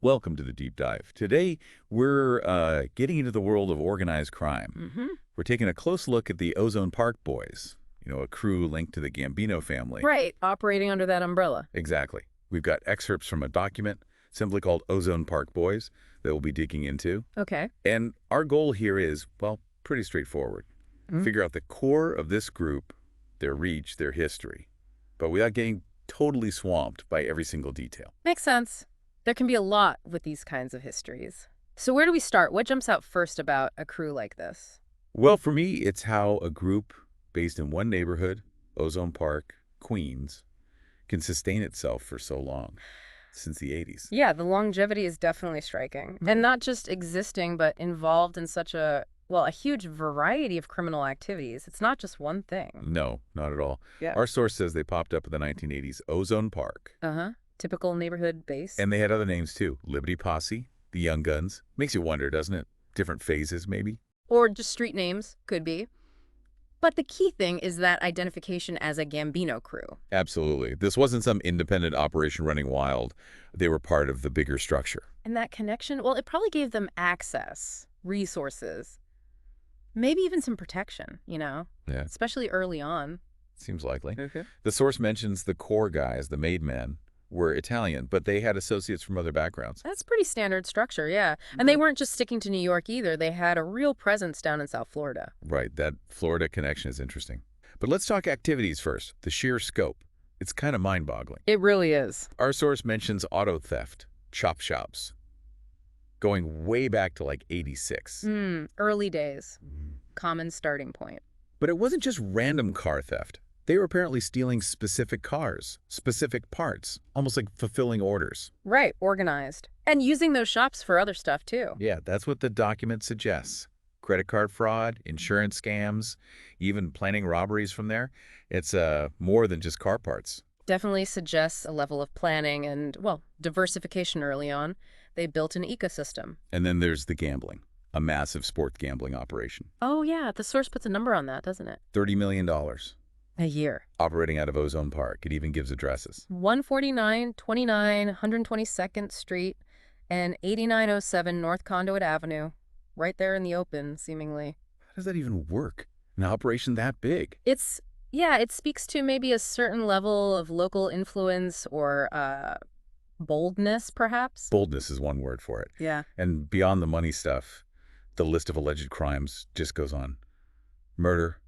Welcome to the Deep Dive. Today, we're getting into the world of organized crime. We're taking a close look at the Ozone Park Boys, a crew linked to the Gambino family. Right, operating under that umbrella. Exactly. We've got excerpts from a document simply called Ozone Park Boys that we'll be digging into. Okay. And our goal here is, well, pretty straightforward. Figure out the core of this group, their reach, their history, but without getting totally swamped by every single detail. Makes sense. There can be a lot with these kinds of histories. So where do we start? What jumps out first about a crew like this? Well, for me, it's how a group based in one neighborhood, Ozone Park, Queens, can sustain itself for so long, since the 80s. Yeah, the longevity is definitely striking. And not just existing, but involved in such a huge variety of criminal activities. It's not just one thing. No, not at all. Yeah. Our source says they popped up in the 1980s, Ozone Park. Uh-huh. Typical neighborhood base. And they had other names too, Liberty Posse, the Young Guns. Makes you wonder, doesn't it? Different phases, maybe? Or just street names, could be. But the key thing is that identification as a Gambino crew. Absolutely. This wasn't some independent operation running wild. They were part of the bigger structure. And that connection, well, it probably gave them access, resources, maybe even some protection, Yeah, especially early on. seems likely. Okay. The source mentions the core guys, the made men, were Italian, but they had associates from other backgrounds. That's pretty standard structure, yeah. And they weren't just sticking to New York either. They had a real presence down in South Florida. Right, that Florida connection is interesting. But let's talk activities first, the sheer scope. It's kind of mind-boggling. It really is. Our source mentions auto theft, chop shops, going way back to like 86. Early days. Common starting point. But it wasn't just random car theft. They were apparently stealing specific cars, specific parts, almost like fulfilling orders. Right, organized. And using those shops for other stuff, too. Yeah, that's what the document suggests. Credit card fraud, insurance scams, even planning robberies from there. It's more than just car parts. Definitely suggests a level of planning and, diversification early on. They built an ecosystem. And then there's the gambling, a massive sports gambling operation. Oh, yeah, the source puts a number on that, doesn't it? $30 million. A year. Operating out of Ozone Park. It even gives addresses. 149, 29, 122nd Street, and 8907 North Conduit Avenue. Right there in the open, seemingly. How does that even work? An operation that big? It speaks to maybe a certain level of local influence or boldness, perhaps. Boldness is one word for it. Yeah. And beyond the money stuff, the list of alleged crimes just goes on. Murder,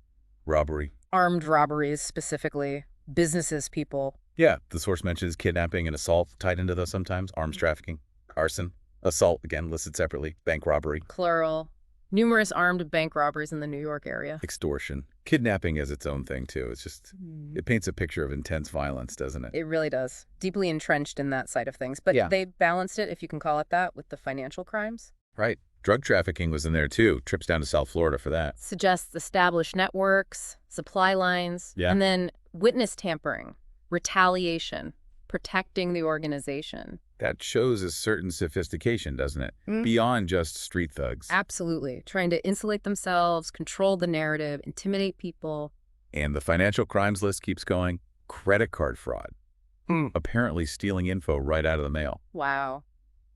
robbery. Armed robberies, specifically. Businesses, people. Yeah, the source mentions kidnapping and assault tied into those sometimes. Arms trafficking, arson, assault, again, listed separately, bank robbery. Plural. Numerous armed bank robberies in the New York area. Extortion. Kidnapping is its own thing, too. It's just, it paints a picture of intense violence, doesn't it? It really does. Deeply entrenched in that side of things. But Yeah. They balanced it, if you can call it that, with the financial crimes. Right. Drug trafficking was in there, too. Trips down to South Florida for that. Suggests established networks, supply lines, Yeah. and then witness tampering, retaliation, protecting the organization. That shows a certain sophistication, doesn't it? Beyond just street thugs. Absolutely. Trying to insulate themselves, control the narrative, intimidate people. And the financial crimes list keeps going. Credit card fraud. Apparently stealing info right out of the mail. Wow.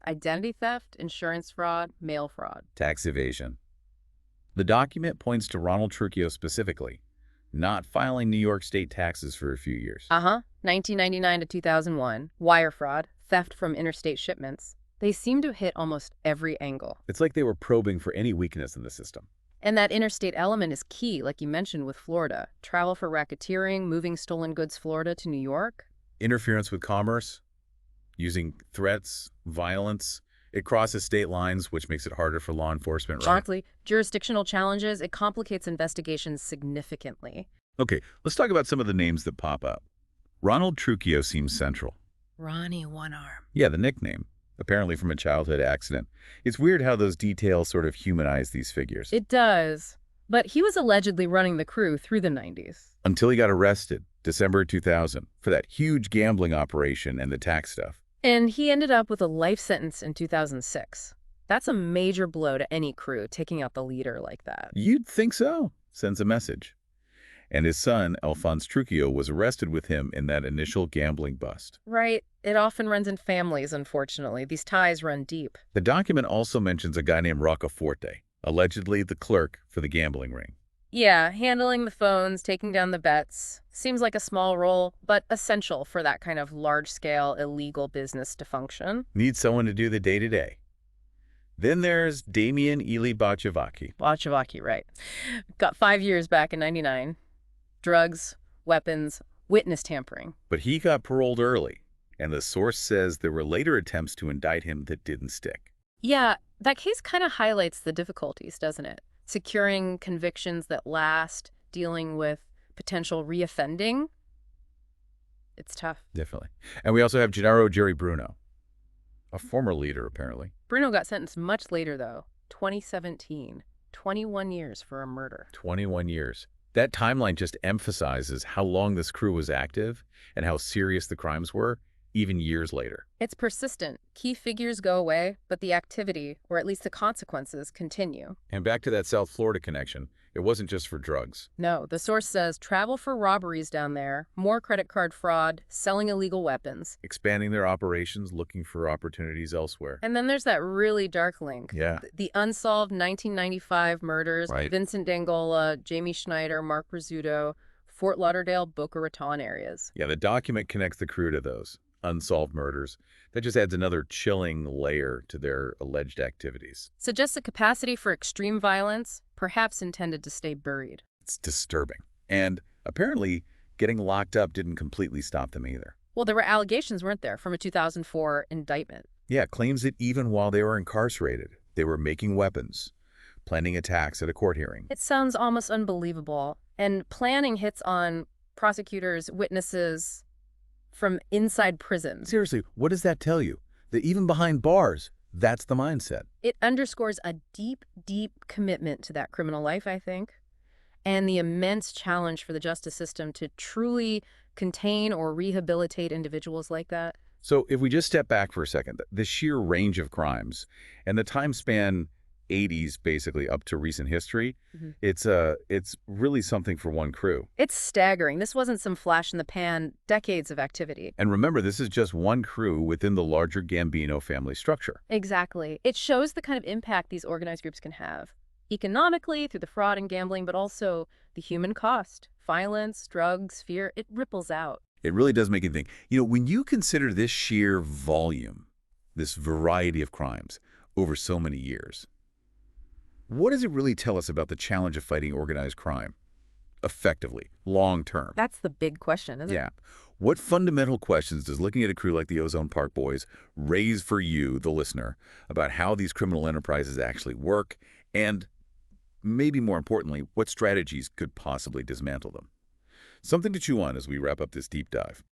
Identity theft, insurance fraud, mail fraud. Tax evasion. The document points to Ronald Trucchio specifically, not filing New York state taxes for a few years. 1999 to 2001. Wire fraud, theft from interstate shipments. They seem to hit almost every angle. It's like they were probing for any weakness in the system. And that interstate element is key, like you mentioned with Florida. Travel for racketeering, moving stolen goods Florida to New York. Interference with commerce, using threats, violence. It crosses state lines, which makes it harder for law enforcement, right? Exactly. Jurisdictional challenges, it complicates investigations significantly. Okay, let's talk about some of the names that pop up. Ronald Trucchio seems central. Ronnie One Arm. Yeah, the nickname, apparently from a childhood accident. It's weird how those details sort of humanize these figures. It does. But he was allegedly running the crew through the 90s. Until he got arrested, December 2000, for that huge gambling operation and the tax stuff. And he ended up with a life sentence in 2006. That's a major blow to any crew, taking out the leader like that. You'd think so. Sends a message. And his son, Alphonse Trucchio, was arrested with him in that initial gambling bust. Right. It often runs in families, unfortunately. These ties run deep. The document also mentions a guy named Roccaforte, allegedly the clerk for the gambling ring. Yeah, handling the phones, taking down the bets. Seems like a small role, but essential for that kind of large-scale illegal business to function. Needs someone to do the day-to-day. Then there's Damien Ely Bacevacchi. Wachowaki, right. Got 5 years back in '99. Drugs, weapons, witness tampering. But he got paroled early, and the source says there were later attempts to indict him that didn't stick. Yeah, that case kind of highlights the difficulties, doesn't it? Securing convictions that last, dealing with potential reoffending. It's tough. Definitely. And we also have Gennaro Jerry Bruno, a former leader, apparently. Bruno got sentenced much later, though. 2017. 21 years for a murder. 21 years. That timeline just emphasizes how long this crew was active and how serious the crimes were, even years later. It's persistent. Key figures go away, but the activity, or at least the consequences, continue. And back to that South Florida connection, it wasn't just for drugs. No, the source says travel for robberies down there, more credit card fraud, selling illegal weapons. Expanding their operations, looking for opportunities elsewhere. And then there's that really dark link. Yeah. The unsolved 1995 murders, Right. Vincent D'Angola, Jamie Schneider, Mark Rizzuto, Fort Lauderdale, Boca Raton areas. Yeah, the document connects the crew to those unsolved murders. That just adds another chilling layer to their alleged activities. Suggests a capacity for extreme violence, perhaps intended to stay buried. It's disturbing. And apparently, getting locked up didn't completely stop them either. Well, there were allegations, weren't there, from a 2004 indictment? Yeah, claims that even while they were incarcerated, they were making weapons, planning attacks at a court hearing. It sounds almost unbelievable. And planning hits on prosecutors, witnesses from inside prisons. Seriously, what does that tell you? That even behind bars, that's the mindset. It underscores a deep, deep commitment to that criminal life, I think, and the immense challenge for the justice system to truly contain or rehabilitate individuals like that. So if we just step back for a second, the sheer range of crimes and the time span 80s basically up to recent history, it's really something for one crew. It's staggering. This wasn't some flash in the pan, decades of activity. And remember, this is just one crew within the larger Gambino family structure. Exactly. It shows the kind of impact these organized groups can have. Economically, through the fraud and gambling, but also the human cost. Violence, drugs, fear, it ripples out. It really does make you think. You know, when you consider this sheer volume, this variety of crimes over so many years, what does it really tell us about the challenge of fighting organized crime effectively, long term? That's the big question, isn't it? Yeah. What fundamental questions does looking at a crew like the Ozone Park Boys raise for you, the listener, about how these criminal enterprises actually work, and maybe more importantly, what strategies could possibly dismantle them? Something to chew on as we wrap up this deep dive.